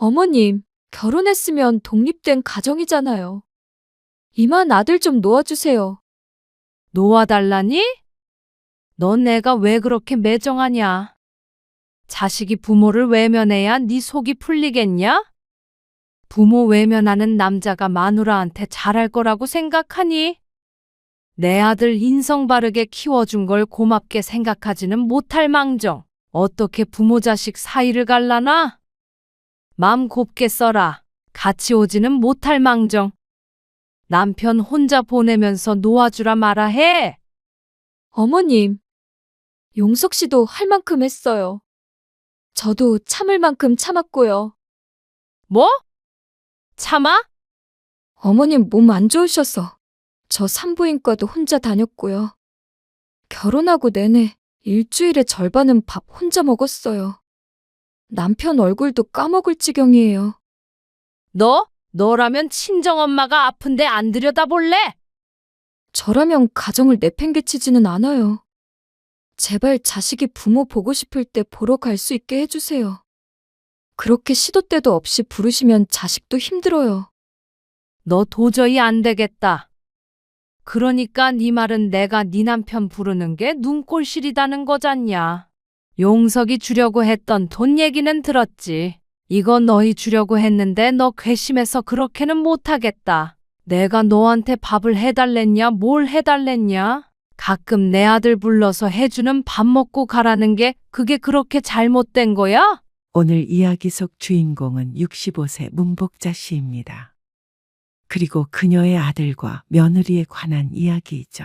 어머님, 결혼했으면 독립된 가정이잖아요. 이만 아들 좀 놓아주세요. 놓아달라니? 넌 내가 왜 그렇게 매정하냐? 자식이 부모를 외면해야 네 속이 풀리겠냐? 부모 외면하는 남자가 마누라한테 잘할 거라고 생각하니? 내 아들 인성 바르게 키워준 걸 고맙게 생각하지는 못할 망정. 어떻게 부모 자식 사이를 갈라나? 맘 곱게 써라. 같이 오지는 못할 망정. 남편 혼자 보내면서 놓아주라 마라 해. 어머님, 용석 씨도 할 만큼 했어요. 저도 참을 만큼 참았고요. 뭐? 참아? 어머님 몸 안 좋으셔서 저 산부인과도 혼자 다녔고요. 결혼하고 내내 일주일에 절반은 밥 혼자 먹었어요. 남편 얼굴도 까먹을 지경이에요. 너라면 친정엄마가 아픈데 안 들여다볼래? 저라면 가정을 내팽개치지는 않아요. 제발 자식이 부모 보고 싶을 때 보러 갈 수 있게 해주세요. 그렇게 시도 때도 없이 부르시면 자식도 힘들어요. 너 도저히 안 되겠다. 그러니까 네 말은 내가 네 남편 부르는 게 눈꼴실이다는 거잖냐. 용석이 주려고 했던 돈 얘기는 들었지. 이거 너희 주려고 했는데 너 괘씸해서 그렇게는 못하겠다. 내가 너한테 밥을 해달랬냐 뭘 해달랬냐? 가끔 내 아들 불러서 해주는 밥 먹고 가라는 게 그게 그렇게 잘못된 거야? 오늘 이야기 속 주인공은 65세 문복자 씨입니다. 그리고 그녀의 아들과 며느리에 관한 이야기이죠.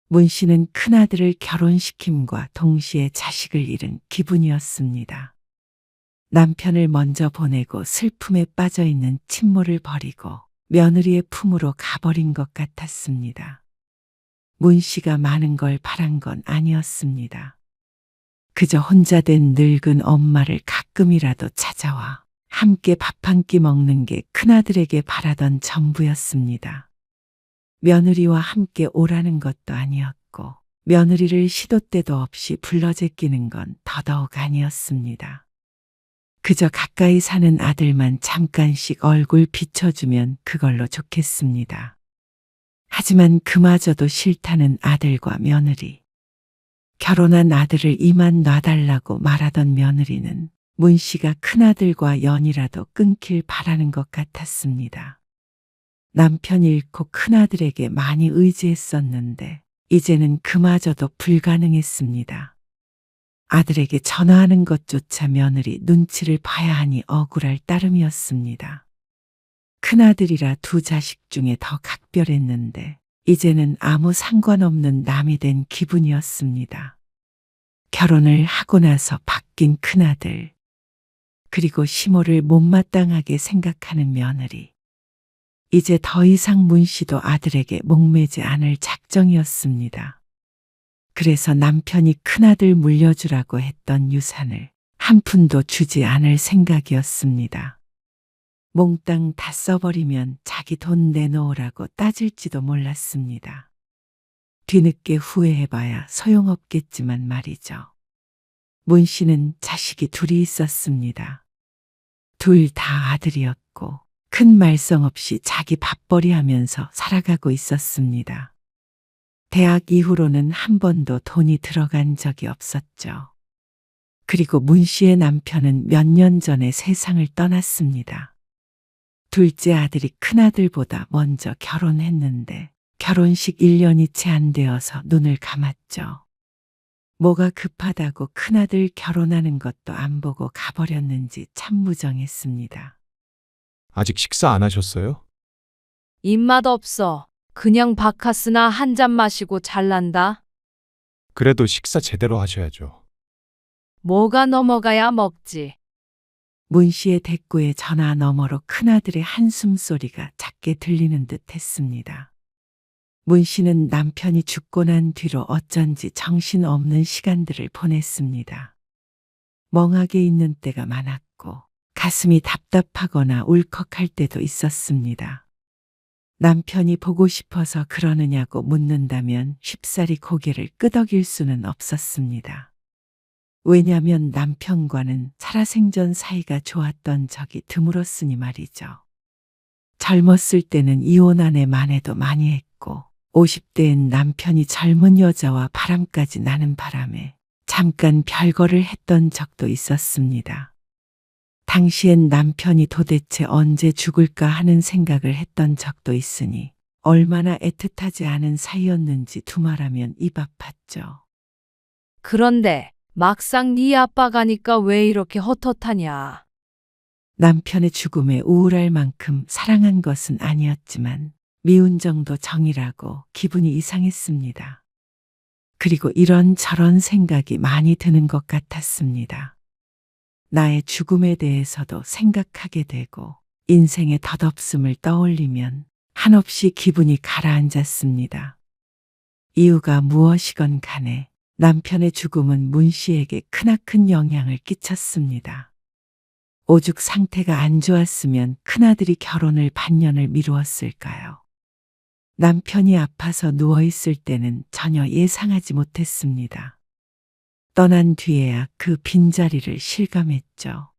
문 씨는 큰아들을 결혼시킴과 동시에 자식을 잃은 기분이었습니다. 남편을 먼저 보내고 슬픔에 빠져 있는 친모를 버리고 며느리의 품으로 가버린 것 같았습니다. 문 씨가 많은 걸 바란 건 아니었습니다. 그저 혼자 된 늙은 엄마를 가끔이라도 찾아와 함께 밥 한 끼 먹는 게 큰아들에게 바라던 전부였습니다. 며느리와 함께 오라는 것도 아니었고 며느리를 시도 때도 없이 불러 제끼는 건 더더욱 아니었습니다. 그저 가까이 사는 아들만 잠깐씩 얼굴 비춰주면 그걸로 좋겠습니다. 하지만 그마저도 싫다는 아들과 며느리. 결혼한 아들을 이만 놔달라고 말하던 며느리는 문 씨가 큰아들과 연이라도 끊길 바라는 것 같았습니다. 남편 잃고 큰아들에게 많이 의지했었는데 이제는 그마저도 불가능했습니다. 아들에게 전화하는 것조차 며느리 눈치를 봐야 하니 억울할 따름이었습니다. 큰아들이라 두 자식 중에 더 각별했는데 이제는 아무 상관없는 남이 된 기분이었습니다. 결혼을 하고 나서 바뀐 큰아들, 그리고 시모를 못마땅하게 생각하는 며느리. 이제 더 이상 문 씨도 아들에게 목매지 않을 작정이었습니다. 그래서 남편이 큰아들 물려주라고 했던 유산을 한 푼도 주지 않을 생각이었습니다. 몽땅 다 써버리면 자기 돈 내놓으라고 따질지도 몰랐습니다. 뒤늦게 후회해봐야 소용없겠지만 말이죠. 문 씨는 자식이 둘이 있었습니다. 둘 다 아들이었고 큰 말썽 없이 자기 밥벌이 하면서 살아가고 있었습니다. 대학 이후로는 한 번도 돈이 들어간 적이 없었죠. 그리고 문 씨의 남편은 몇 년 전에 세상을 떠났습니다. 둘째 아들이 큰아들보다 먼저 결혼했는데 결혼식 1년이 채 안 되어서 눈을 감았죠. 뭐가 급하다고 큰아들 결혼하는 것도 안 보고 가버렸는지 참 무정했습니다. 아직 식사 안 하셨어요? 입맛 없어. 그냥 바카스나 한 잔 마시고 잘난다. 그래도 식사 제대로 하셔야죠. 뭐가 넘어가야 먹지. 문 씨의 대꾸에 전화 너머로 큰아들의 한숨 소리가 작게 들리는 듯 했습니다. 문 씨는 남편이 죽고 난 뒤로 어쩐지 정신없는 시간들을 보냈습니다. 멍하게 있는 때가 많았고 가슴이 답답하거나 울컥할 때도 있었습니다. 남편이 보고 싶어서 그러느냐고 묻는다면 쉽사리 고개를 끄덕일 수는 없었습니다. 왜냐면 남편과는 살아생전 사이가 좋았던 적이 드물었으니 말이죠. 젊었을 때는 이혼 아내 만회도 많이 했고 50대엔 남편이 젊은 여자와 바람까지 나는 바람에 잠깐 별거를 했던 적도 있었습니다. 당시엔 남편이 도대체 언제 죽을까 하는 생각을 했던 적도 있으니 얼마나 애틋하지 않은 사이였는지 두말하면 입 아팠죠. 그런데 막상 네 아빠 가니까 왜 이렇게 헛헛하냐? 남편의 죽음에 우울할 만큼 사랑한 것은 아니었지만 미운 정도 정이라고 기분이 이상했습니다. 그리고 이런저런 생각이 많이 드는 것 같았습니다. 나의 죽음에 대해서도 생각하게 되고 인생의 덧없음을 떠올리면 한없이 기분이 가라앉았습니다. 이유가 무엇이건 간에 남편의 죽음은 문 씨에게 크나큰 영향을 끼쳤습니다. 오죽 상태가 안 좋았으면 큰아들이 결혼을 반년을 미루었을까요? 남편이 아파서 누워있을 때는 전혀 예상하지 못했습니다. 떠난 뒤에야 그 빈자리를 실감했죠.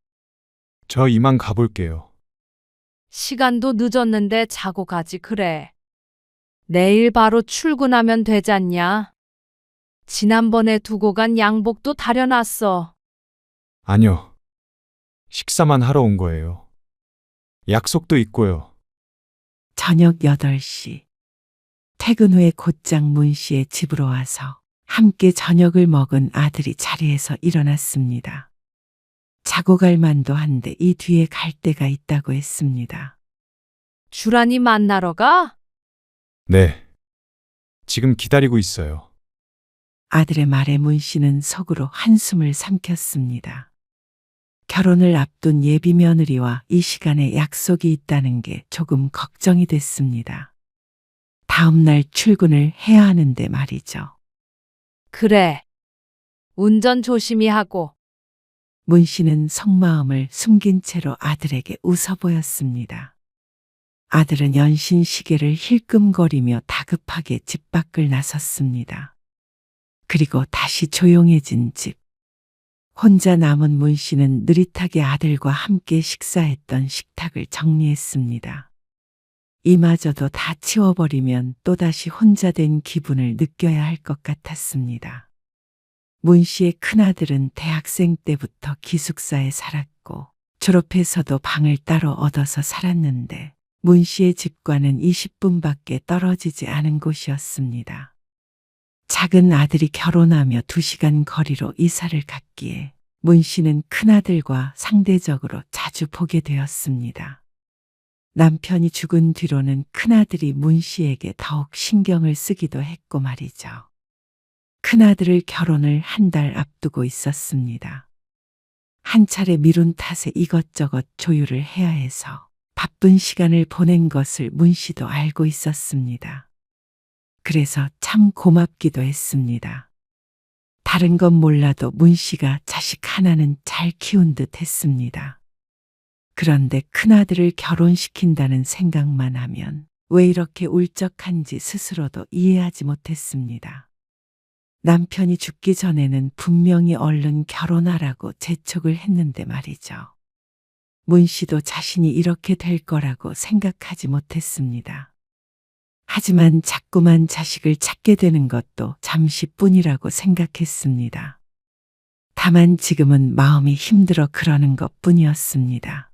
저 이만 가볼게요. 시간도 늦었는데 자고 가지 그래. 내일 바로 출근하면 되잖냐? 지난번에 두고 간 양복도 다려놨어. 아니요. 식사만 하러 온 거예요. 약속도 있고요. 저녁 8시. 퇴근 후에 곧장 문 씨의 집으로 와서 함께 저녁을 먹은 아들이 자리에서 일어났습니다. 자고 갈 만도 한데 이 뒤에 갈 데가 있다고 했습니다. 주란이 만나러 가? 네. 지금 기다리고 있어요. 아들의 말에 문 씨는 속으로 한숨을 삼켰습니다. 결혼을 앞둔 예비 며느리와 이 시간에 약속이 있다는 게 조금 걱정이 됐습니다. 다음 날 출근을 해야 하는데 말이죠. 그래. 운전 조심히 하고. 문 씨는 속마음을 숨긴 채로 아들에게 웃어 보였습니다. 아들은 연신 시계를 힐끔거리며 다급하게 집 밖을 나섰습니다. 그리고 다시 조용해진 집. 혼자 남은 문 씨는 느릿하게 아들과 함께 식사했던 식탁을 정리했습니다. 이마저도 다 치워버리면 또다시 혼자 된 기분을 느껴야 할 것 같았습니다. 문 씨의 큰아들은 대학생 때부터 기숙사에 살았고 졸업해서도 방을 따로 얻어서 살았는데 문 씨의 집과는 20분밖에 떨어지지 않은 곳이었습니다. 작은 아들이 결혼하며 2시간 거리로 이사를 갔기에 문 씨는 큰아들과 상대적으로 자주 보게 되었습니다. 남편이 죽은 뒤로는 큰아들이 문 씨에게 더욱 신경을 쓰기도 했고 말이죠. 큰아들을 결혼을 한 달 앞두고 있었습니다. 한 차례 미룬 탓에 이것저것 조율을 해야 해서 바쁜 시간을 보낸 것을 문 씨도 알고 있었습니다. 그래서 참 고맙기도 했습니다. 다른 건 몰라도 문 씨가 자식 하나는 잘 키운 듯 했습니다. 그런데 큰아들을 결혼시킨다는 생각만 하면 왜 이렇게 울적한지 스스로도 이해하지 못했습니다. 남편이 죽기 전에는 분명히 얼른 결혼하라고 재촉을 했는데 말이죠. 문 씨도 자신이 이렇게 될 거라고 생각하지 못했습니다. 하지만 자꾸만 자식을 찾게 되는 것도 잠시뿐이라고 생각했습니다. 다만 지금은 마음이 힘들어 그러는 것뿐이었습니다.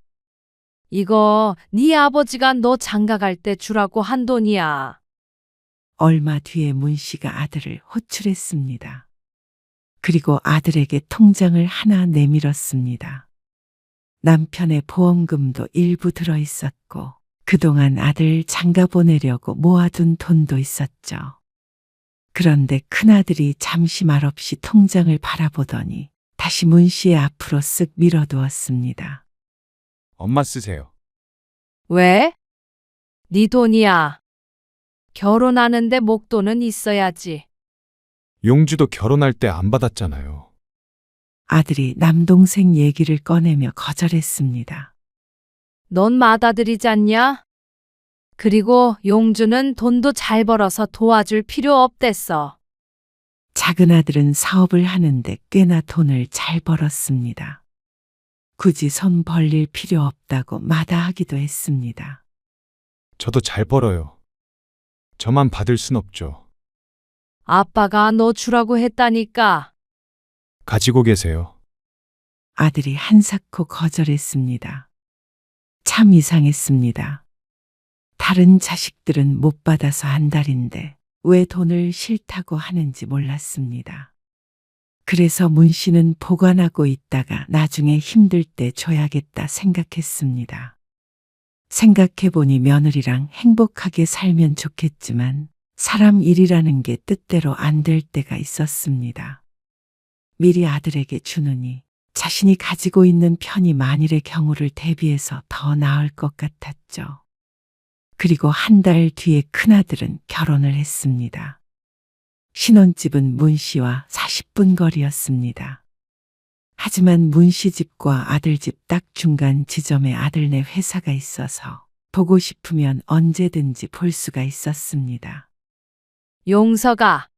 이거 네 아버지가 너 장가갈 때 주라고 한 돈이야. 얼마 뒤에 문 씨가 아들을 호출했습니다. 그리고 아들에게 통장을 하나 내밀었습니다. 남편의 보험금도 일부 들어 있었고 그동안 아들 장가 보내려고 모아둔 돈도 있었죠. 그런데 큰아들이 잠시 말없이 통장을 바라보더니 다시 문 씨의 앞으로 쓱 밀어두었습니다. 엄마 쓰세요. 왜? 네 돈이야. 결혼하는데 목돈은 있어야지. 용주도 결혼할 때 안 받았잖아요. 아들이 남동생 얘기를 꺼내며 거절했습니다. 넌 맏아들이지 않냐? 그리고 용주는 돈도 잘 벌어서 도와줄 필요 없댔어. 작은 아들은 사업을 하는데 꽤나 돈을 잘 벌었습니다. 굳이 손 벌릴 필요 없다고 마다하기도 했습니다. 저도 잘 벌어요. 저만 받을 순 없죠. 아빠가 너 주라고 했다니까. 가지고 계세요. 아들이 한사코 거절했습니다. 참 이상했습니다. 다른 자식들은 못 받아서 안달인데 왜 돈을 싫다고 하는지 몰랐습니다. 그래서 문 씨는 보관하고 있다가 나중에 힘들 때 줘야겠다 생각했습니다. 생각해보니 며느리랑 행복하게 살면 좋겠지만 사람 일이라는 게 뜻대로 안 될 때가 있었습니다. 미리 아들에게 주느니 자신이 가지고 있는 편이 만일의 경우를 대비해서 더 나을 것 같았죠. 그리고 한 달 뒤에 큰아들은 결혼을 했습니다. 신혼집은 문 씨와 40분 거리였습니다. 하지만 문 씨 집과 아들 집 딱 중간 지점에 아들네 회사가 있어서 보고 싶으면 언제든지 볼 수가 있었습니다. 용서가,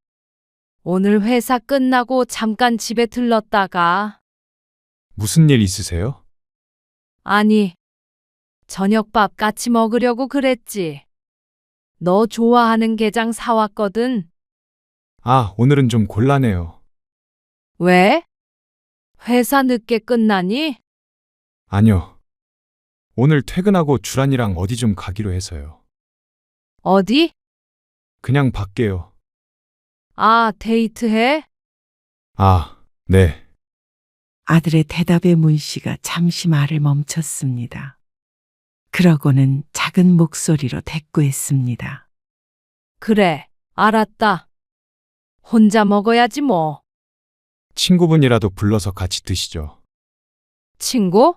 오늘 회사 끝나고 잠깐 집에 들렀다가, 무슨 일 있으세요? 아니, 저녁밥 같이 먹으려고 그랬지. 너 좋아하는 게장 사왔거든. 아, 오늘은 좀 곤란해요. 왜? 회사 늦게 끝나니? 아니요. 오늘 퇴근하고 주란이랑 어디 좀 가기로 해서요. 어디? 그냥 밖에요. 아, 데이트해? 아, 네. 아들의 대답에 문 씨가 잠시 말을 멈췄습니다. 그러고는 작은 목소리로 대꾸했습니다. 그래, 알았다. 혼자 먹어야지 뭐. 친구분이라도 불러서 같이 드시죠. 친구?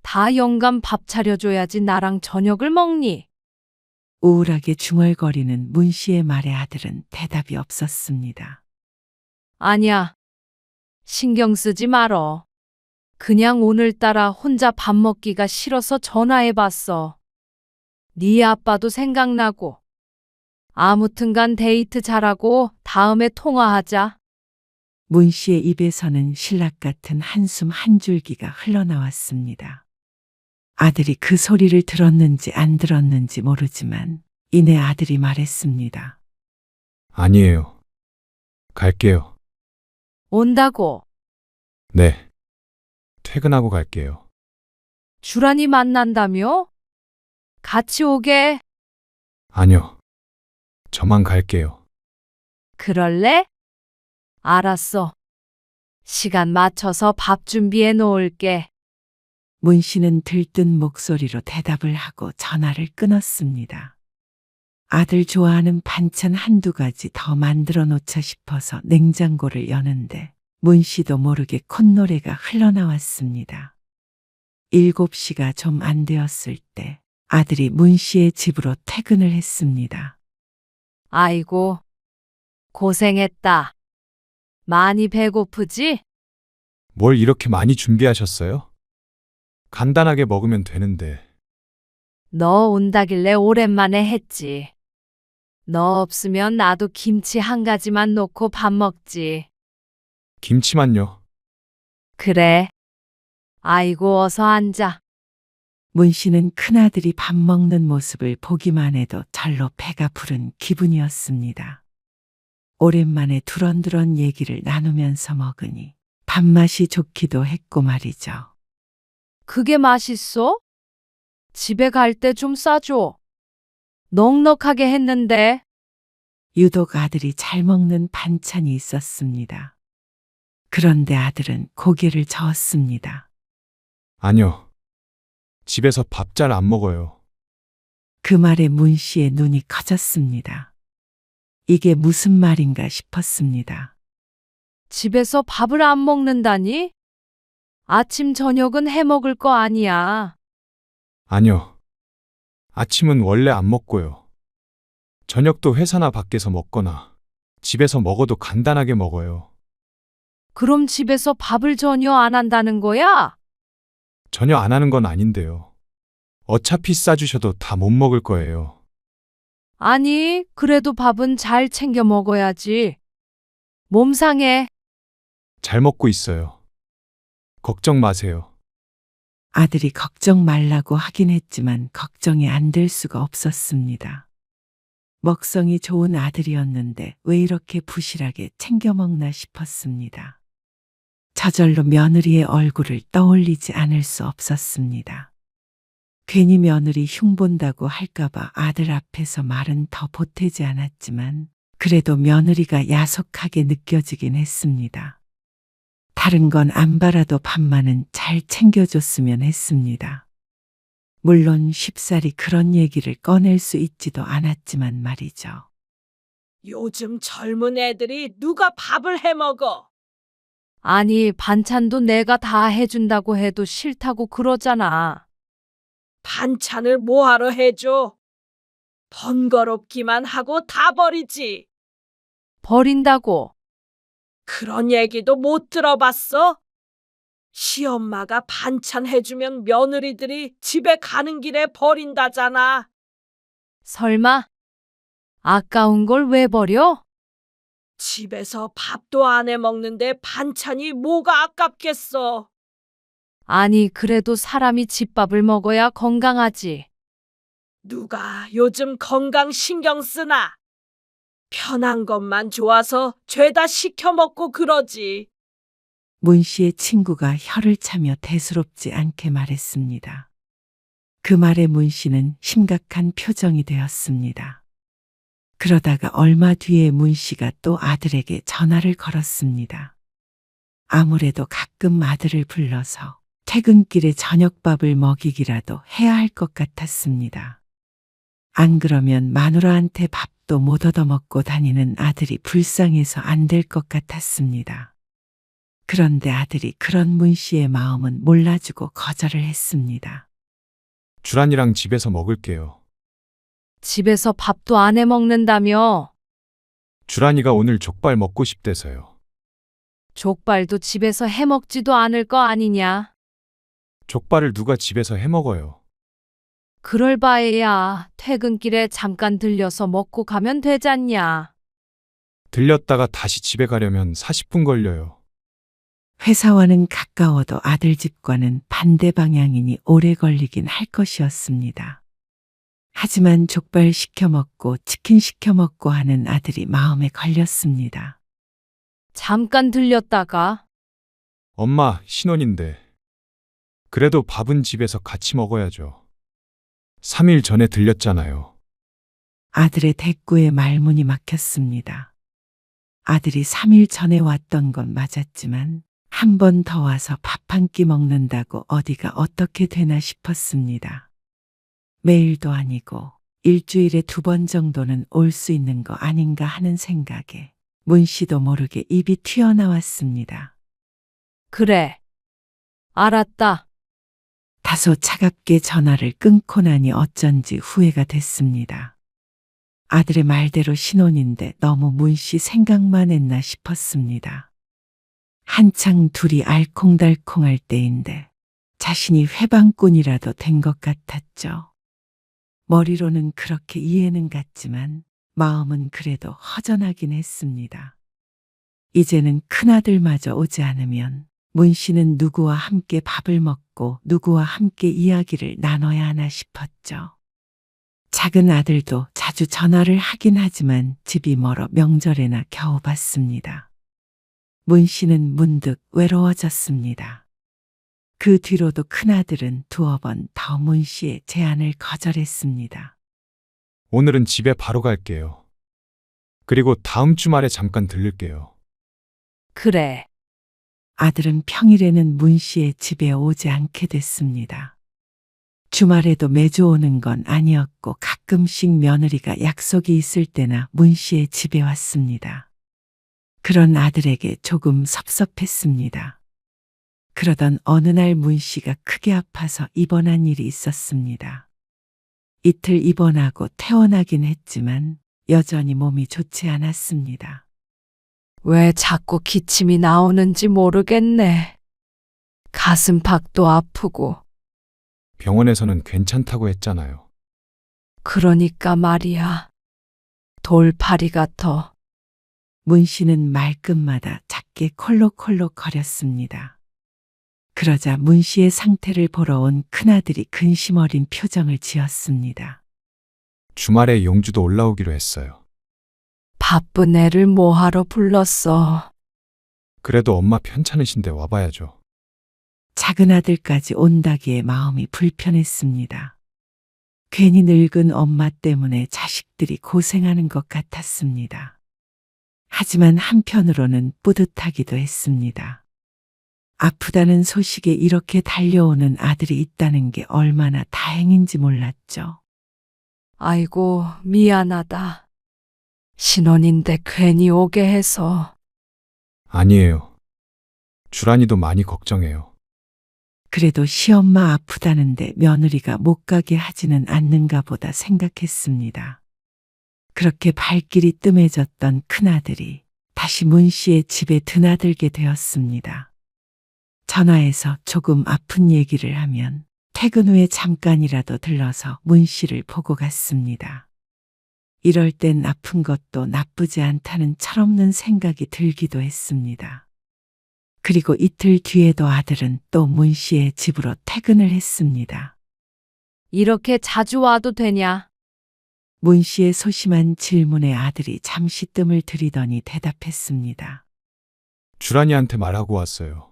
다 영감 밥 차려줘야지 나랑 저녁을 먹니? 우울하게 중얼거리는 문 씨의 말에 아들은 대답이 없었습니다. 아니야. 신경 쓰지 말어. 그냥 오늘따라 혼자 밥 먹기가 싫어서 전화해봤어. 네 아빠도 생각나고. 아무튼간 데이트 잘하고 다음에 통화하자. 문 씨의 입에서는 신락 같은 한숨 한 줄기가 흘러나왔습니다. 아들이 그 소리를 들었는지 안 들었는지 모르지만 이내 아들이 말했습니다. 아니에요. 갈게요. 온다고. 네. 퇴근하고 갈게요. 주란이 만난다며? 같이 오게. 아니요. 저만 갈게요. 그럴래? 알았어. 시간 맞춰서 밥 준비해 놓을게. 문 씨는 들뜬 목소리로 대답을 하고 전화를 끊었습니다. 아들 좋아하는 반찬 한두 가지 더 만들어 놓자 싶어서 냉장고를 여는데 문 씨도 모르게 콧노래가 흘러나왔습니다. 7시가 좀 안 되었을 때 아들이 문 씨의 집으로 퇴근을 했습니다. 아이고, 고생했다. 많이 배고프지? 뭘 이렇게 많이 준비하셨어요? 간단하게 먹으면 되는데. 너 온다길래 오랜만에 했지. 너 없으면 나도 김치 한 가지만 놓고 밥 먹지. 김치만요. 그래. 아이고, 어서 앉아. 문 씨는 큰아들이 밥 먹는 모습을 보기만 해도 절로 배가 부른 기분이었습니다. 오랜만에 두런두런 얘기를 나누면서 먹으니 밥맛이 좋기도 했고 말이죠. 그게 맛있어? 집에 갈 때 좀 싸줘. 넉넉하게 했는데. 유독 아들이 잘 먹는 반찬이 있었습니다. 그런데 아들은 고개를 저었습니다. 아니요. 집에서 밥 잘 안 먹어요. 그 말에 문 씨의 눈이 커졌습니다. 이게 무슨 말인가 싶었습니다. 집에서 밥을 안 먹는다니? 아침, 저녁은 해 먹을 거 아니야. 아니요. 아침은 원래 안 먹고요. 저녁도 회사나 밖에서 먹거나 집에서 먹어도 간단하게 먹어요. 그럼 집에서 밥을 전혀 안 한다는 거야? 전혀 안 하는 건 아닌데요. 어차피 싸주셔도 다 못 먹을 거예요. 아니, 그래도 밥은 잘 챙겨 먹어야지. 몸 상해. 잘 먹고 있어요. 걱정 마세요. 아들이 걱정 말라고 하긴 했지만 걱정이 안 될 수가 없었습니다. 먹성이 좋은 아들이었는데 왜 이렇게 부실하게 챙겨 먹나 싶었습니다. 저절로 며느리의 얼굴을 떠올리지 않을 수 없었습니다. 괜히 며느리 흉본다고 할까봐 아들 앞에서 말은 더 보태지 않았지만 그래도 며느리가 야속하게 느껴지긴 했습니다. 다른 건 안 바라도 밥만은 잘 챙겨줬으면 했습니다. 물론 쉽사리 그런 얘기를 꺼낼 수 있지도 않았지만 말이죠. 요즘 젊은 애들이 누가 밥을 해 먹어? 아니, 반찬도 내가 다 해준다고 해도 싫다고 그러잖아. 반찬을 뭐하러 해줘? 번거롭기만 하고 다 버리지. 버린다고. 그런 얘기도 못 들어봤어? 시엄마가 반찬 해주면 며느리들이 집에 가는 길에 버린다잖아. 설마? 아까운 걸 왜 버려? 집에서 밥도 안 해 먹는데 반찬이 뭐가 아깝겠어. 아니, 그래도 사람이 집밥을 먹어야 건강하지. 누가 요즘 건강 신경 쓰나? 편한 것만 좋아서 죄다 시켜 먹고 그러지. 문 씨의 친구가 혀를 차며 대수롭지 않게 말했습니다. 그 말에 문 씨는 심각한 표정이 되었습니다. 그러다가 얼마 뒤에 문 씨가 또 아들에게 전화를 걸었습니다. 아무래도 가끔 아들을 불러서 퇴근길에 저녁밥을 먹이기라도 해야 할 것 같았습니다. 안 그러면 마누라한테 밥도 못 얻어먹고 다니는 아들이 불쌍해서 안 될 것 같았습니다. 그런데 아들이 그런 문 씨의 마음은 몰라주고 거절을 했습니다. 주란이랑 집에서 먹을게요. 집에서 밥도 안 해 먹는다며. 주란이가 오늘 족발 먹고 싶대서요. 족발도 집에서 해 먹지도 않을 거 아니냐. 족발을 누가 집에서 해 먹어요. 그럴 바에야 퇴근길에 잠깐 들려서 먹고 가면 되잖냐. 들렸다가 다시 집에 가려면 40분 걸려요. 회사와는 가까워도 아들 집과는 반대 방향이니 오래 걸리긴 할 것이었습니다. 하지만 족발 시켜 먹고 치킨 시켜 먹고 하는 아들이 마음에 걸렸습니다. 잠깐 들렸다가. 엄마, 신혼인데. 그래도 밥은 집에서 같이 먹어야죠. 3일 전에 들렸잖아요. 아들의 대꾸에 말문이 막혔습니다. 아들이 3일 전에 왔던 건 맞았지만 한 번 더 와서 밥 한 끼 먹는다고 어디가 어떻게 되나 싶었습니다. 매일도 아니고 일주일에 2번 정도는 올 수 있는 거 아닌가 하는 생각에 문 씨도 모르게 입이 튀어나왔습니다. 그래. 알았다. 다소 차갑게 전화를 끊고 나니 어쩐지 후회가 됐습니다. 아들의 말대로 신혼인데 너무 문 씨 생각만 했나 싶었습니다. 한창 둘이 알콩달콩할 때인데 자신이 회방꾼이라도 된 것 같았죠. 머리로는 그렇게 이해는 갔지만 마음은 그래도 허전하긴 했습니다. 이제는 큰아들마저 오지 않으면 문 씨는 누구와 함께 밥을 먹고 누구와 함께 이야기를 나눠야 하나 싶었죠. 작은 아들도 자주 전화를 하긴 하지만 집이 멀어 명절에나 겨우 봤습니다. 문 씨는 문득 외로워졌습니다. 그 뒤로도 큰아들은 2번 더 문 씨의 제안을 거절했습니다. 오늘은 집에 바로 갈게요. 그리고 다음 주말에 잠깐 들를게요. 그래. 아들은 평일에는 문 씨의 집에 오지 않게 됐습니다. 주말에도 매주 오는 건 아니었고 가끔씩 며느리가 약속이 있을 때나 문 씨의 집에 왔습니다. 그런 아들에게 조금 섭섭했습니다. 그러던 어느 날 문 씨가 크게 아파서 입원한 일이 있었습니다. 이틀 입원하고 퇴원하긴 했지만 여전히 몸이 좋지 않았습니다. 왜 자꾸 기침이 나오는지 모르겠네. 가슴팍도 아프고. 병원에서는 괜찮다고 했잖아요. 그러니까 말이야. 돌파리 같아. 문 씨는 말끝마다 작게 콜록콜록 거렸습니다. 그러자 문 씨의 상태를 보러 온 큰아들이 근심 어린 표정을 지었습니다. 주말에 용주도 올라오기로 했어요. 바쁜 애를 뭐하러 불렀어? 그래도 엄마 편찮으신데 와봐야죠. 작은 아들까지 온다기에 마음이 불편했습니다. 괜히 늙은 엄마 때문에 자식들이 고생하는 것 같았습니다. 하지만 한편으로는 뿌듯하기도 했습니다. 아프다는 소식에 이렇게 달려오는 아들이 있다는 게 얼마나 다행인지 몰랐죠. 아이고, 미안하다. 신혼인데 괜히 오게 해서. 아니에요. 주란이도 많이 걱정해요. 그래도 시엄마 아프다는데 며느리가 못 가게 하지는 않는가 보다 생각했습니다. 그렇게 발길이 뜸해졌던 큰아들이 다시 문 씨의 집에 드나들게 되었습니다. 전화해서 조금 아픈 얘기를 하면 퇴근 후에 잠깐이라도 들러서 문 씨를 보고 갔습니다. 이럴 땐 아픈 것도 나쁘지 않다는 철없는 생각이 들기도 했습니다. 그리고 이틀 뒤에도 아들은 또 문 씨의 집으로 퇴근을 했습니다. 이렇게 자주 와도 되냐? 문 씨의 소심한 질문에 아들이 잠시 뜸을 들이더니 대답했습니다. 주란이한테 말하고 왔어요.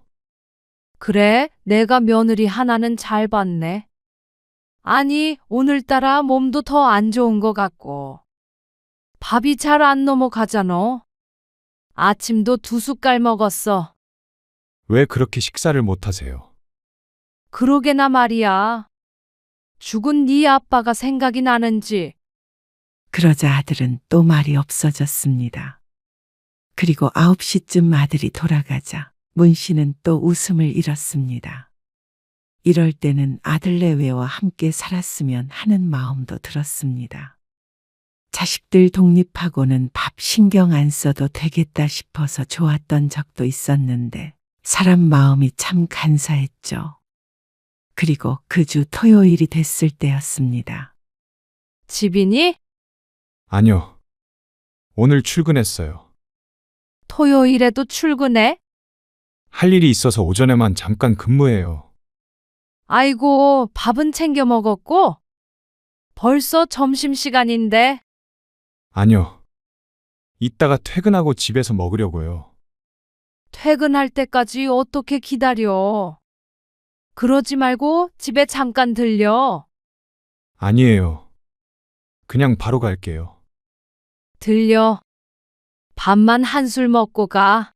그래, 내가 며느리 하나는 잘 봤네. 아니, 오늘따라 몸도 더 안 좋은 것 같고. 밥이 잘 안 넘어가잖아. 아침도 2숟갈 먹었어. 왜 그렇게 식사를 못 하세요? 그러게나 말이야. 죽은 네 아빠가 생각이 나는지. 그러자 아들은 또 말이 없어졌습니다. 그리고 9시쯤 아들이 돌아가자 문 씨는 또 웃음을 잃었습니다. 이럴 때는 아들 내외와 함께 살았으면 하는 마음도 들었습니다. 자식들 독립하고는 밥 신경 안 써도 되겠다 싶어서 좋았던 적도 있었는데 사람 마음이 참 간사했죠. 그리고 그 주 토요일이 됐을 때였습니다. 집이니? 아니요. 오늘 출근했어요. 토요일에도 출근해? 할 일이 있어서 오전에만 잠깐 근무해요. 아이고, 밥은 챙겨 먹었고? 벌써 점심시간인데. 아니요. 이따가 퇴근하고 집에서 먹으려고요. 퇴근할 때까지 어떻게 기다려? 그러지 말고 집에 잠깐 들려. 아니에요. 그냥 바로 갈게요. 들려. 밥만 한술 먹고 가.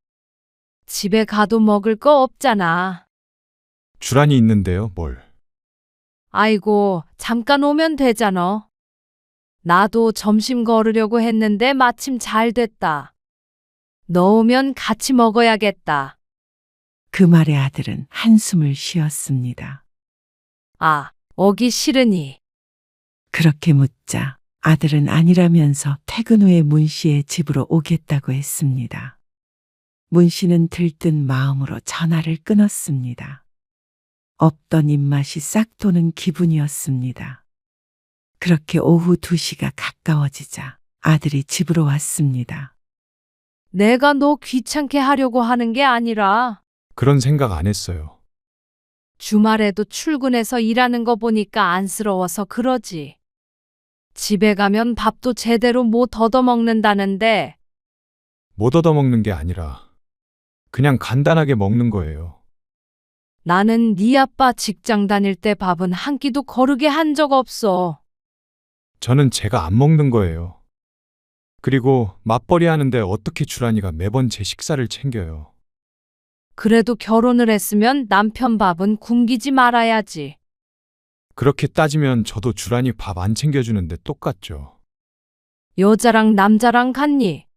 집에 가도 먹을 거 없잖아. 주란이 있는데요, 뭘. 아이고, 잠깐 오면 되잖아. 나도 점심 거르려고 했는데 마침 잘 됐다. 너 오면 같이 먹어야겠다. 그 말에 아들은 한숨을 쉬었습니다. 아, 오기 싫으니. 그렇게 묻자 아들은 아니라면서 퇴근 후에 문 씨의 집으로 오겠다고 했습니다. 문 씨는 들뜬 마음으로 전화를 끊었습니다. 없던 입맛이 싹 도는 기분이었습니다. 그렇게 오후 2시가 가까워지자 아들이 집으로 왔습니다. 내가 너 귀찮게 하려고 하는 게 아니라 그런 생각 안 했어요. 주말에도 출근해서 일하는 거 보니까 안쓰러워서 그러지. 집에 가면 밥도 제대로 못 얻어먹는다는데 못 얻어먹는 게 아니라 그냥 간단하게 먹는 거예요. 나는 네 아빠 직장 다닐 때 밥은 한 끼도 거르게 한 적 없어. 저는 제가 안 먹는 거예요. 그리고 맞벌이 하는데 어떻게 주란이가 매번 제 식사를 챙겨요. 그래도 결혼을 했으면 남편 밥은 굶기지 말아야지. 그렇게 따지면 저도 주란이 밥 안 챙겨주는데 똑같죠. 여자랑 남자랑 같니?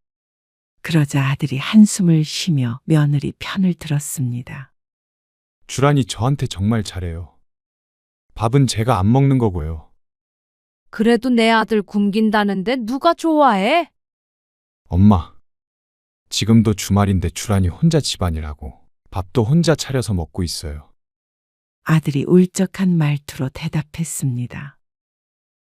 그러자 아들이 한숨을 쉬며 며느리 편을 들었습니다. 주란이 저한테 정말 잘해요. 밥은 제가 안 먹는 거고요. 그래도 내 아들 굶긴다는데 누가 좋아해? 엄마, 지금도 주말인데 주란이 혼자 집안일하고 밥도 혼자 차려서 먹고 있어요. 아들이 울적한 말투로 대답했습니다.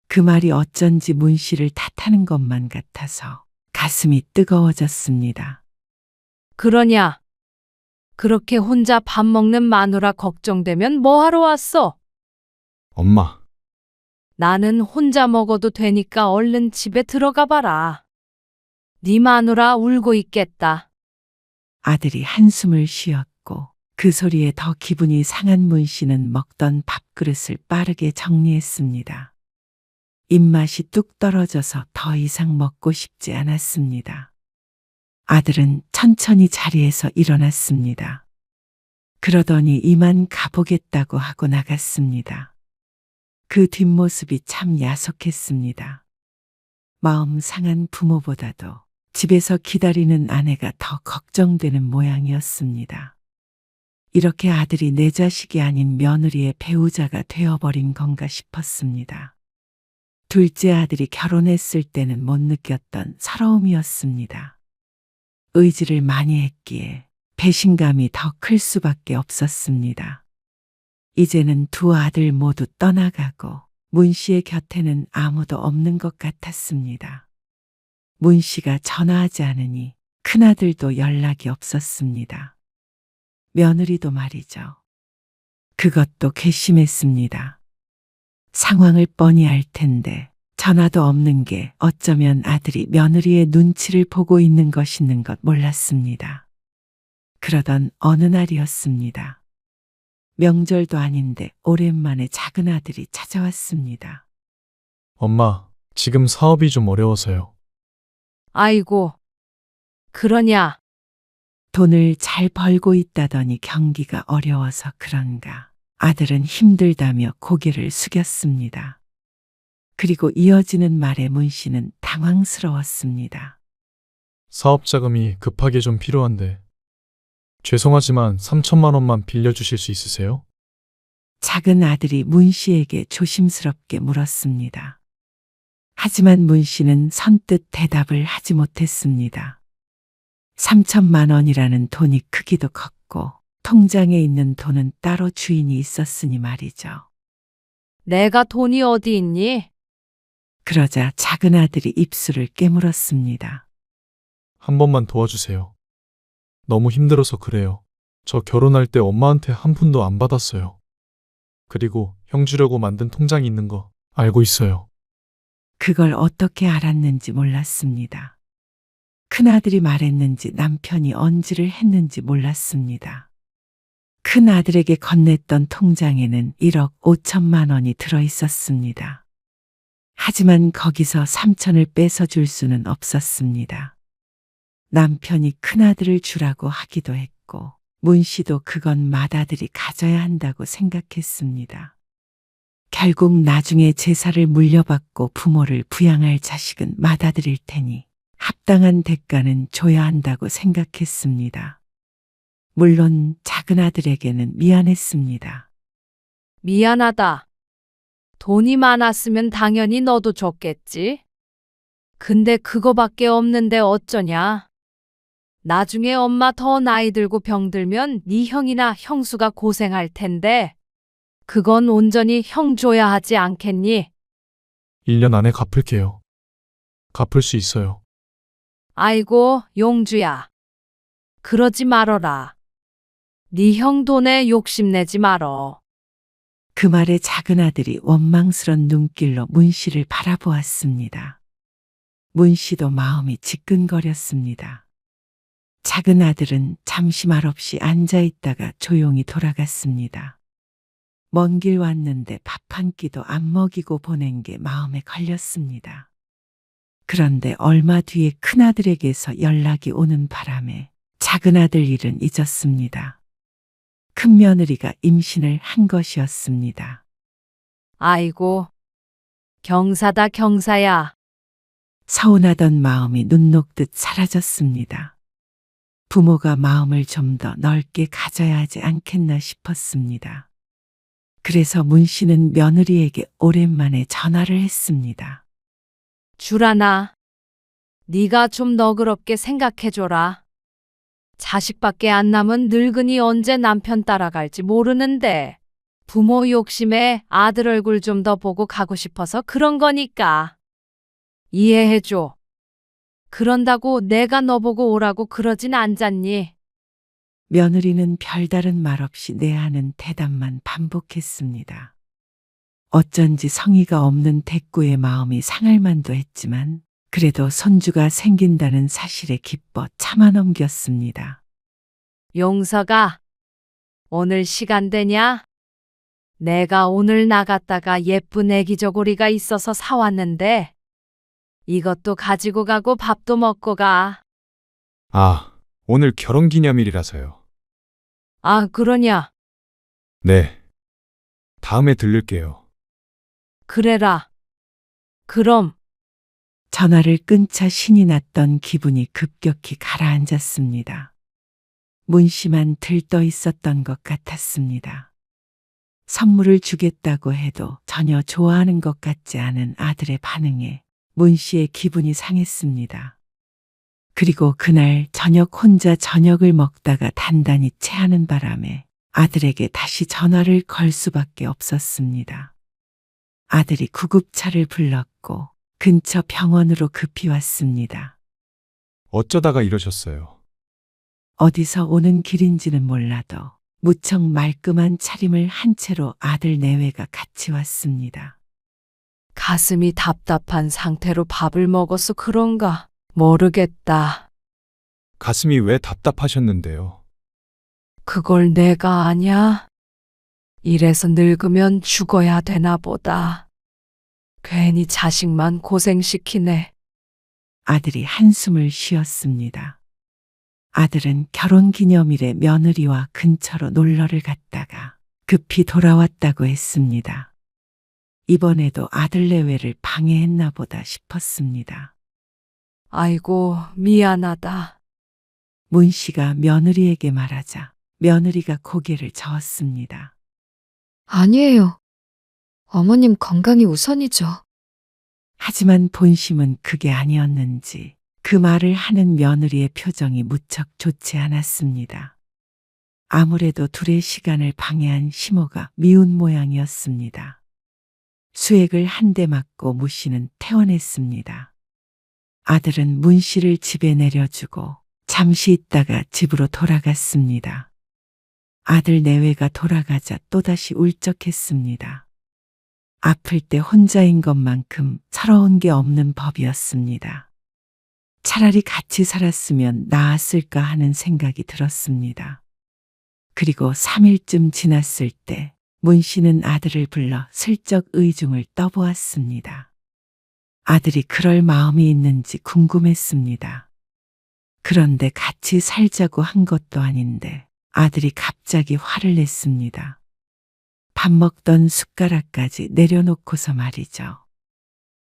그 말이 어쩐지 문 씨를 탓하는 것만 같아서 가슴이 뜨거워졌습니다. 그러냐? 그렇게 혼자 밥 먹는 마누라 걱정되면 뭐하러 왔어? 엄마, 나는 혼자 먹어도 되니까 얼른 집에 들어가 봐라. 네 마누라 울고 있겠다. 아들이 한숨을 쉬었고 그 소리에 더 기분이 상한 문 씨는 먹던 밥그릇을 빠르게 정리했습니다. 입맛이 뚝 떨어져서 더 이상 먹고 싶지 않았습니다. 아들은 천천히 자리에서 일어났습니다. 그러더니 이만 가보겠다고 하고 나갔습니다. 그 뒷모습이 참 야속했습니다. 마음 상한 부모보다도 집에서 기다리는 아내가 더 걱정되는 모양이었습니다. 이렇게 아들이 내 자식이 아닌 며느리의 배우자가 되어버린 건가 싶었습니다. 둘째 아들이 결혼했을 때는 못 느꼈던 서러움이었습니다. 의지를 많이 했기에 배신감이 더 클 수밖에 없었습니다. 이제는 두 아들 모두 떠나가고 문 씨의 곁에는 아무도 없는 것 같았습니다. 문 씨가 전화하지 않으니 큰아들도 연락이 없었습니다. 며느리도 말이죠. 그것도 괘씸했습니다. 상황을 뻔히 알 텐데 전화도 없는 게 어쩌면 아들이 며느리의 눈치를 보고 있는 것이는 것 몰랐습니다. 그러던 어느 날이었습니다. 명절도 아닌데 오랜만에 작은 아들이 찾아왔습니다. 엄마, 지금 사업이 좀 어려워서요. 아이고, 그러냐? 돈을 잘 벌고 있다더니 경기가 어려워서 그런가. 아들은 힘들다며 고개를 숙였습니다. 그리고 이어지는 말에 문 씨는 당황스러웠습니다. 사업 자금이 급하게 좀 필요한데. 죄송하지만 3천만 원만 빌려주실 수 있으세요? 작은 아들이 문 씨에게 조심스럽게 물었습니다. 하지만 문 씨는 선뜻 대답을 하지 못했습니다. 3천만 원이라는 돈이 크기도 컸고 통장에 있는 돈은 따로 주인이 있었으니 말이죠. 내가 돈이 어디 있니? 그러자 작은 아들이 입술을 깨물었습니다. 한 번만 도와주세요. 너무 힘들어서 그래요. 저 결혼할 때 엄마한테 한 푼도 안 받았어요. 그리고 형 주려고 만든 통장이 있는 거 알고 있어요. 그걸 어떻게 알았는지 몰랐습니다. 큰아들이 말했는지 남편이 언지를 했는지 몰랐습니다. 큰아들에게 건넸던 통장에는 1억 5천만 원이 들어 있었습니다. 하지만 거기서 3천을 뺏어줄 수는 없었습니다. 남편이 큰아들을 주라고 하기도 했고 문 씨도 그건 맏아들이 가져야 한다고 생각했습니다. 결국 나중에 제사를 물려받고 부모를 부양할 자식은 맏아들일 테니 합당한 대가는 줘야 한다고 생각했습니다. 물론 작은 아들에게는 미안했습니다. 미안하다. 돈이 많았으면 당연히 너도 줬겠지. 근데 그거밖에 없는데 어쩌냐. 나중에 엄마 더 나이 들고 병들면 네 형이나 형수가 고생할 텐데 그건 온전히 형 줘야 하지 않겠니? 1년 안에 갚을게요. 갚을 수 있어요. 아이고, 용주야. 그러지 말어라. 네 형 돈에 욕심내지 말어. 그 말에 작은 아들이 원망스런 눈길로 문 씨를 바라보았습니다. 문 씨도 마음이 지끈거렸습니다. 작은 아들은 잠시 말없이 앉아 있다가 조용히 돌아갔습니다. 먼 길 왔는데 밥 한 끼도 안 먹이고 보낸 게 마음에 걸렸습니다. 그런데 얼마 뒤에 큰아들에게서 연락이 오는 바람에 작은 아들 일은 잊었습니다. 큰며느리가 임신을 한 것이었습니다. 아이고, 경사다 경사야. 서운하던 마음이 눈 녹듯 사라졌습니다. 부모가 마음을 좀 더 넓게 가져야 하지 않겠나 싶었습니다. 그래서 문 씨는 며느리에게 오랜만에 전화를 했습니다. 주라나, 네가 좀 너그럽게 생각해줘라. 자식밖에 안 남은 늙은이 언제 남편 따라갈지 모르는데 부모 욕심에 아들 얼굴 좀 더 보고 가고 싶어서 그런 거니까. 이해해줘. 그런다고 내가 너보고 오라고 그러진 않잖니. 며느리는 별다른 말 없이 네 하는 대답만 반복했습니다. 어쩐지 성의가 없는 대꾸의 마음이 상할 만도 했지만 그래도 손주가 생긴다는 사실에 기뻐 참아 넘겼습니다. 용서가, 오늘 시간 되냐? 내가 오늘 나갔다가 예쁜 애기 저고리가 있어서 사왔는데 이것도 가지고 가고 밥도 먹고 가. 아, 오늘 결혼 기념일이라서요. 아, 그러냐? 네. 다음에 들를게요. 그래라. 그럼. 전화를 끊자 신이 났던 기분이 급격히 가라앉았습니다. 문씨만 들떠 있었던 것 같았습니다. 선물을 주겠다고 해도 전혀 좋아하는 것 같지 않은 아들의 반응에 문씨의 기분이 상했습니다. 그리고 그날 저녁 혼자 저녁을 먹다가 단단히 체하는 바람에 아들에게 다시 전화를 걸 수밖에 없었습니다. 아들이 구급차를 불렀고 근처 병원으로 급히 왔습니다. 어쩌다가 이러셨어요? 어디서 오는 길인지는 몰라도 무척 말끔한 차림을 한 채로 아들 내외가 같이 왔습니다. 가슴이 답답한 상태로 밥을 먹어서 그런가 모르겠다. 가슴이 왜 답답하셨는데요? 그걸 내가 아냐? 이래서 늙으면 죽어야 되나 보다. 괜히 자식만 고생시키네. 아들이 한숨을 쉬었습니다. 아들은 결혼기념일에 며느리와 근처로 놀러를 갔다가 급히 돌아왔다고 했습니다. 이번에도 아들 내외를 방해했나 보다 싶었습니다. 아이고, 미안하다. 문 씨가 며느리에게 말하자 며느리가 고개를 저었습니다. 아니에요. 어머님 건강이 우선이죠. 하지만 본심은 그게 아니었는지 그 말을 하는 며느리의 표정이 무척 좋지 않았습니다. 아무래도 둘의 시간을 방해한 시모가 미운 모양이었습니다. 수액을 한 대 맞고 무 씨는 퇴원했습니다. 아들은 문 씨를 집에 내려주고 잠시 있다가 집으로 돌아갔습니다. 아들 내외가 돌아가자 또다시 울적했습니다. 아플 때 혼자인 것만큼 서러운 게 없는 법이었습니다. 차라리 같이 살았으면 나았을까 하는 생각이 들었습니다. 그리고 3일쯤 지났을 때 문 씨는 아들을 불러 슬쩍 의중을 떠보았습니다. 아들이 그럴 마음이 있는지 궁금했습니다. 그런데 같이 살자고 한 것도 아닌데 아들이 갑자기 화를 냈습니다. 밥 먹던 숟가락까지 내려놓고서 말이죠.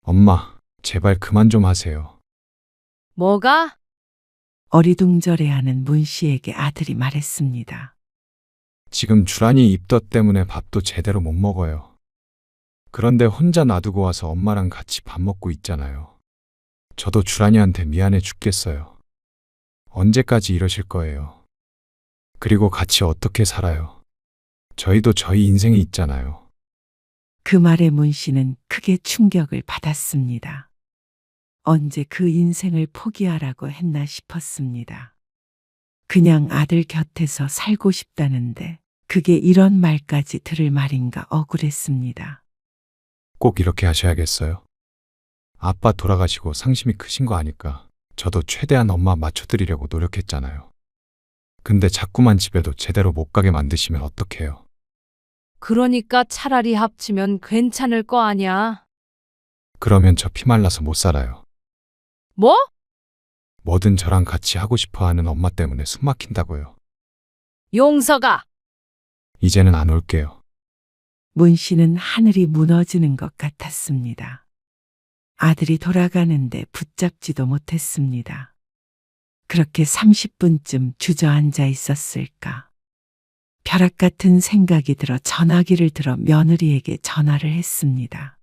엄마, 제발 그만 좀 하세요. 뭐가? 어리둥절해하는 문 씨에게 아들이 말했습니다. 지금 주란이 입덧 때문에 밥도 제대로 못 먹어요. 그런데 혼자 놔두고 와서 엄마랑 같이 밥 먹고 있잖아요. 저도 주란이한테 미안해 죽겠어요. 언제까지 이러실 거예요? 그리고 같이 어떻게 살아요? 저희도 저희 인생이 있잖아요. 그 말에 문 씨는 크게 충격을 받았습니다. 언제 그 인생을 포기하라고 했나 싶었습니다. 그냥 아들 곁에서 살고 싶다는데 그게 이런 말까지 들을 말인가 억울했습니다. 꼭 이렇게 하셔야겠어요? 아빠 돌아가시고 상심이 크신 거 아니까 저도 최대한 엄마 맞춰드리려고 노력했잖아요. 근데 자꾸만 집에도 제대로 못 가게 만드시면 어떡해요? 그러니까 차라리 합치면 괜찮을 거 아냐? 그러면 저 피말라서 못 살아요. 뭐? 뭐든 저랑 같이 하고 싶어 하는 엄마 때문에 숨 막힌다고요. 용서가! 이제는 안 올게요. 문 씨는 하늘이 무너지는 것 같았습니다. 아들이 돌아가는데 붙잡지도 못했습니다. 그렇게 30분쯤 주저앉아 있었을까. 벼락 같은 생각이 들어 전화기를 들어 며느리에게 전화를 했습니다.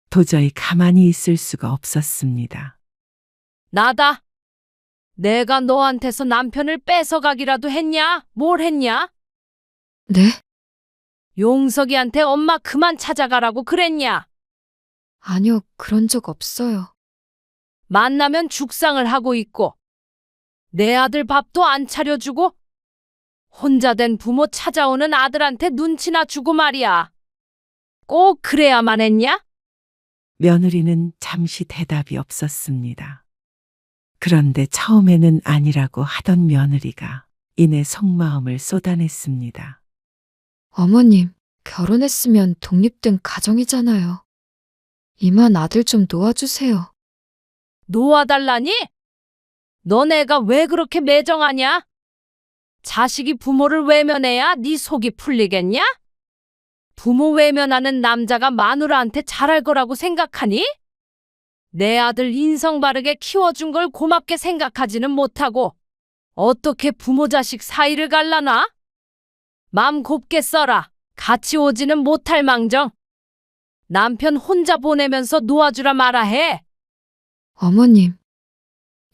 도저히 가만히 있을 수가 없었습니다. 나다! 내가 너한테서 남편을 뺏어가기라도 했냐? 뭘 했냐? 네? 용석이한테 엄마 그만 찾아가라고 그랬냐? 아니요, 그런 적 없어요. 만나면 죽상을 하고 있고 내 아들 밥도 안 차려주고 혼자 된 부모 찾아오는 아들한테 눈치나 주고 말이야. 꼭 그래야만 했냐? 며느리는 잠시 대답이 없었습니다. 그런데 처음에는 아니라고 하던 며느리가 이내 속마음을 쏟아냈습니다. 어머님, 결혼했으면 독립된 가정이잖아요. 이만 아들 좀 놓아주세요. 놓아달라니? 너네가 왜 그렇게 매정하냐? 자식이 부모를 외면해야 네 속이 풀리겠냐? 부모 외면하는 남자가 마누라한테 잘할 거라고 생각하니? 내 아들 인성 바르게 키워준 걸 고맙게 생각하지는 못하고 어떻게 부모 자식 사이를 갈라놔? 맘 곱게 써라. 같이 오지는 못할 망정. 남편 혼자 보내면서 놓아주라 마라 해. 어머님,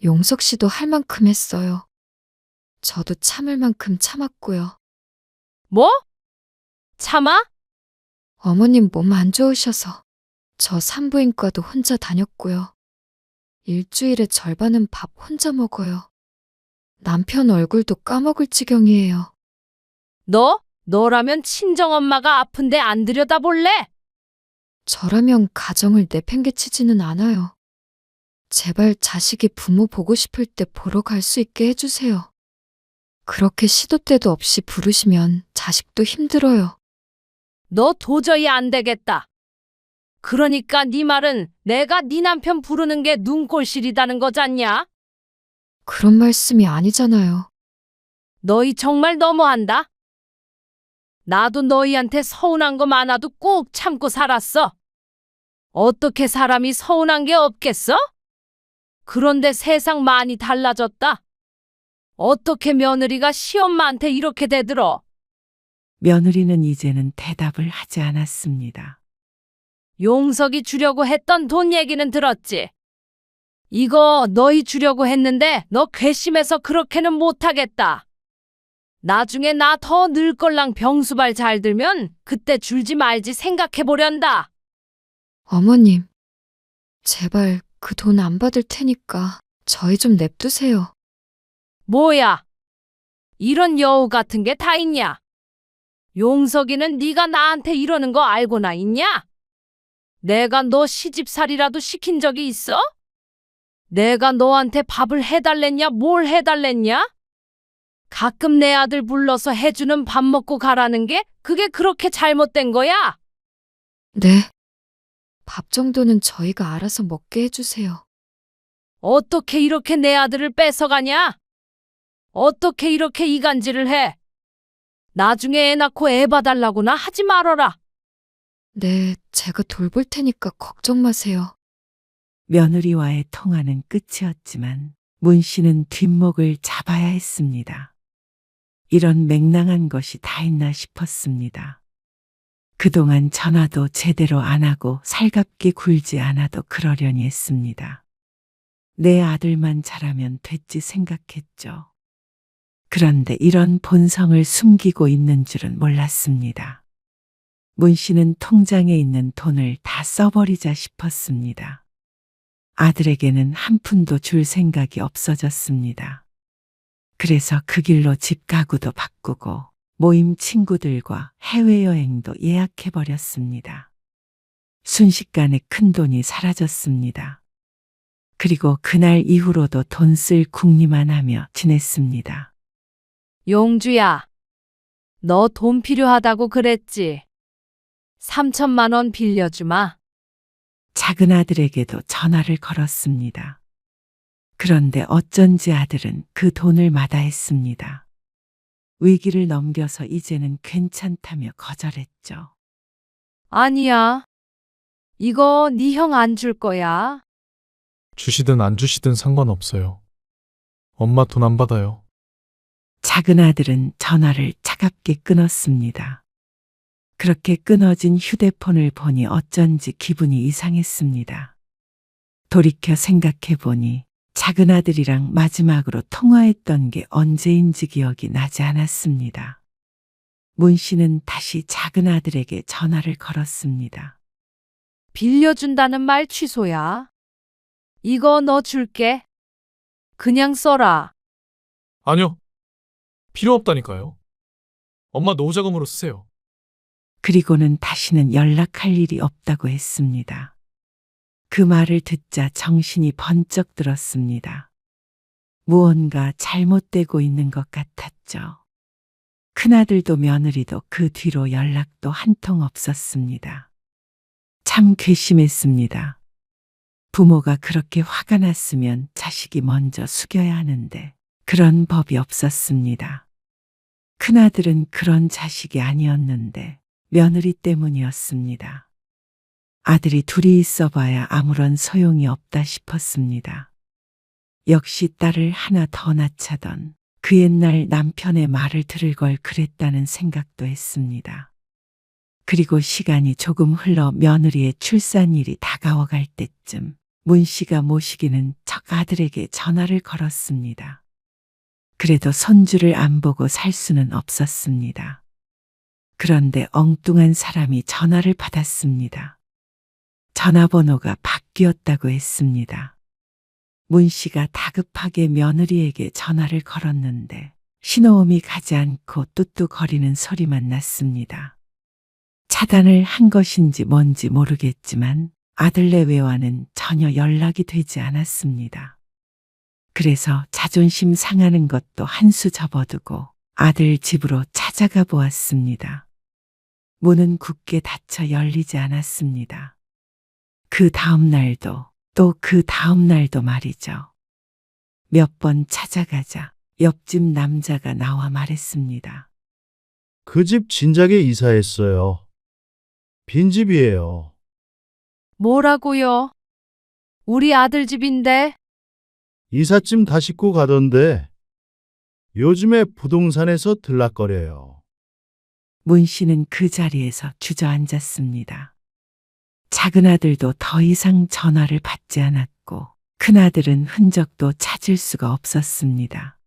용석 씨도 할 만큼 했어요. 저도 참을 만큼 참았고요. 뭐? 참아? 어머님 몸 안 좋으셔서 저 산부인과도 혼자 다녔고요. 일주일에 절반은 밥 혼자 먹어요. 남편 얼굴도 까먹을 지경이에요. 너라면 친정엄마가 아픈데 안 들여다볼래? 저라면 가정을 내팽개치지는 않아요. 제발 자식이 부모 보고 싶을 때 보러 갈 수 있게 해주세요. 그렇게 시도 때도 없이 부르시면 자식도 힘들어요. 너 도저히 안 되겠다. 그러니까 네 말은 내가 네 남편 부르는 게 눈꼴실이다는 거잖냐? 그런 말씀이 아니잖아요. 너희 정말 너무한다. 나도 너희한테 서운한 거 많아도 꾹 참고 살았어. 어떻게 사람이 서운한 게 없겠어? 그런데 세상 많이 달라졌다. 어떻게 며느리가 시엄마한테 이렇게 대들어? 며느리는 이제는 대답을 하지 않았습니다. 용석이 주려고 했던 돈 얘기는 들었지. 이거 너희 주려고 했는데 너 괘씸해서 그렇게는 못하겠다. 나중에 나 더 늙걸랑 병수발 잘 들면 그때 줄지 말지 생각해보련다. 어머님, 제발 그 돈 안 받을 테니까 저희 좀 냅두세요. 뭐야? 이런 여우 같은 게 다 있냐? 용석이는 네가 나한테 이러는 거 알고나 있냐? 내가 너 시집살이라도 시킨 적이 있어? 내가 너한테 밥을 해달랬냐 뭘 해달랬냐? 가끔 내 아들 불러서 해주는 밥 먹고 가라는 게 그게 그렇게 잘못된 거야? 네. 밥 정도는 저희가 알아서 먹게 해주세요. 어떻게 이렇게 내 아들을 뺏어가냐? 어떻게 이렇게 이간질을 해? 나중에 애 낳고 애 봐달라고나 하지 말어라. 네, 제가 돌볼 테니까 걱정 마세요. 며느리와의 통화는 끝이었지만 문 씨는 뒷목을 잡아야 했습니다. 이런 맹랑한 것이 다 있나 싶었습니다. 그동안 전화도 제대로 안 하고 살갑게 굴지 않아도 그러려니 했습니다. 내 아들만 잘하면 됐지 생각했죠. 그런데 이런 본성을 숨기고 있는 줄은 몰랐습니다. 문 씨는 통장에 있는 돈을 다 써버리자 싶었습니다. 아들에게는 한 푼도 줄 생각이 없어졌습니다. 그래서 그 길로 집 가구도 바꾸고 모임 친구들과 해외여행도 예약해버렸습니다. 순식간에 큰 돈이 사라졌습니다. 그리고 그날 이후로도 돈 쓸 궁리만 하며 지냈습니다. 용주야, 너 돈 필요하다고 그랬지? 3천만 원 빌려주마. 작은 아들에게도 전화를 걸었습니다. 그런데 어쩐지 아들은 그 돈을 마다했습니다. 위기를 넘겨서 이제는 괜찮다며 거절했죠. 아니야. 이거 네 형 안 줄 거야. 주시든 안 주시든 상관없어요. 엄마 돈 안 받아요. 작은 아들은 전화를 차갑게 끊었습니다. 그렇게 끊어진 휴대폰을 보니 어쩐지 기분이 이상했습니다. 돌이켜 생각해 보니 작은 아들이랑 마지막으로 통화했던 게 언제인지 기억이 나지 않았습니다. 문 씨는 다시 작은 아들에게 전화를 걸었습니다. 빌려준다는 말 취소야. 이거 너 줄게. 그냥 써라. 아니요. 필요 없다니까요. 엄마 노후자금으로 쓰세요. 그리고는 다시는 연락할 일이 없다고 했습니다. 그 말을 듣자 정신이 번쩍 들었습니다. 무언가 잘못되고 있는 것 같았죠. 큰아들도 며느리도 그 뒤로 연락도 한 통 없었습니다. 참 괘씸했습니다. 부모가 그렇게 화가 났으면 자식이 먼저 숙여야 하는데 그런 법이 없었습니다. 큰아들은 그런 자식이 아니었는데 며느리 때문이었습니다. 아들이 둘이 있어봐야 아무런 소용이 없다 싶었습니다. 역시 딸을 하나 더 낳자던 그 옛날 남편의 말을 들을 걸 그랬다는 생각도 했습니다. 그리고 시간이 조금 흘러 며느리의 출산일이 다가와갈 때쯤 문 씨가 모시기는 척 아들에게 전화를 걸었습니다. 그래도 손주를 안 보고 살 수는 없었습니다. 그런데 엉뚱한 사람이 전화를 받았습니다. 전화번호가 바뀌었다고 했습니다. 문 씨가 다급하게 며느리에게 전화를 걸었는데 신호음이 가지 않고 뚜뚜거리는 소리만 났습니다. 차단을 한 것인지 뭔지 모르겠지만 아들 내외와는 전혀 연락이 되지 않았습니다. 그래서 자존심 상하는 것도 한 수 접어두고 아들 집으로 찾아가 보았습니다. 문은 굳게 닫혀 열리지 않았습니다. 그 다음 날도 또 그 다음 날도 말이죠. 몇 번 찾아가자 옆집 남자가 나와 말했습니다. 그 집 진작에 이사했어요. 빈집이에요. 뭐라고요? 우리 아들 집인데? 이삿짐 다 싣고 가던데 요즘에 부동산에서 들락거려요. 문 씨는 그 자리에서 주저앉았습니다. 작은 아들도 더 이상 전화를 받지 않았고 큰 아들은 흔적도 찾을 수가 없었습니다.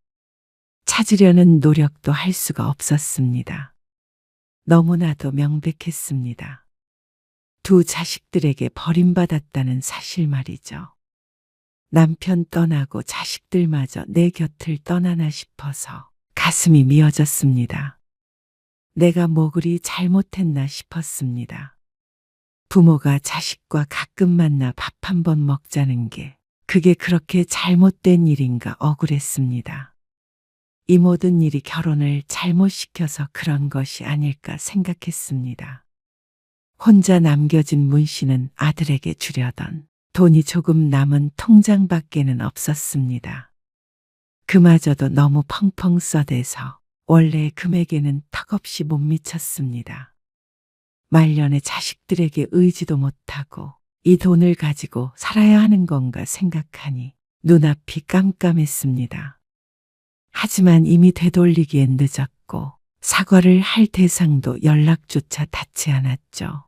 찾으려는 노력도 할 수가 없었습니다. 너무나도 명백했습니다. 두 자식들에게 버림받았다는 사실 말이죠. 남편 떠나고 자식들마저 내 곁을 떠나나 싶어서 가슴이 미어졌습니다. 내가 뭐 그리 잘못했나 싶었습니다. 부모가 자식과 가끔 만나 밥 한 번 먹자는 게 그게 그렇게 잘못된 일인가 억울했습니다. 이 모든 일이 결혼을 잘못 시켜서 그런 것이 아닐까 생각했습니다. 혼자 남겨진 문 씨는 아들에게 주려던 돈이 조금 남은 통장밖에는 없었습니다. 그마저도 너무 펑펑 써대서 원래 금액에는 턱없이 못 미쳤습니다. 말년에 자식들에게 의지도 못하고 이 돈을 가지고 살아야 하는 건가 생각하니 눈앞이 깜깜했습니다. 하지만 이미 되돌리기엔 늦었고 사과를 할 대상도 연락조차 닿지 않았죠.